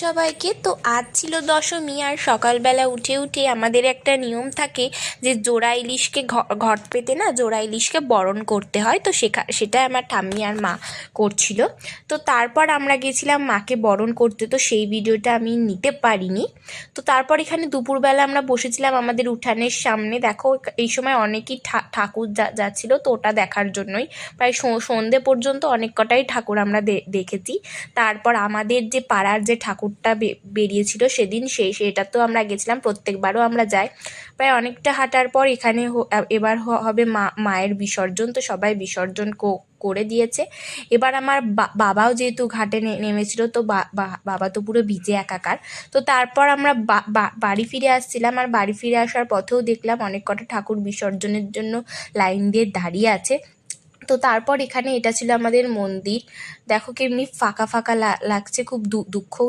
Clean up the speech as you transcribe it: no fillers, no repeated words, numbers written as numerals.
সবাইকে তো আজ ছিল দশমী, আর সকালবেলা উঠে উঠে আমাদের একটা নিয়ম থাকে যে জোড়া ইলিশকে ঘট পেতে না জোড়া ইলিশকে বরণ করতে হয়। তো সেটা আমার ঠাম্মি আর মা করছিল। তো তারপর আমরা গেছিলাম মাকে বরণ করতে, তো সেই ভিডিওটা আমি নিতে পারিনি। তো তারপর এখানে দুপুরবেলা আমরা বসেছিলাম আমাদের উঠানের সামনে। দেখো এই সময় অনেকই ঠাকুর যাচ্ছিল, তো ওটা দেখার জন্যই প্রায় সন্ধে পর্যন্ত অনেক কটাই ঠাকুর আমরা দেখেছি। তারপর আমাদের যে পাড়ার যে ঠাকুরটা বেরিয়েছিল সেদিন সেটা তো আমরা গেছিলাম, প্রত্যেকবারও আমরা যাই। প্রায় অনেকটা হাঁটার পর এখানে এবার হবে মায়ের বিসর্জন। তো সবাই বিসর্জন করে দিয়েছে। এবার আমার বাবাও যেহেতু ঘাটে নেমেছিল, তো বাবা তো পুরো ভিজে একাকার। তো তারপর আমরা বাড়ি ফিরে আসছিলাম, আর বাড়ি ফিরে আসার পথেও দেখলাম অনেক কটা ঠাকুর বিসর্জনের জন্য লাইন দিয়ে দাঁড়িয়ে আছে। তো তারপর এখানে এটা ছিল আমাদের মন্দির। দেখো কেমনি ফাঁকা ফাঁকা লাগছে, খুব দুঃখও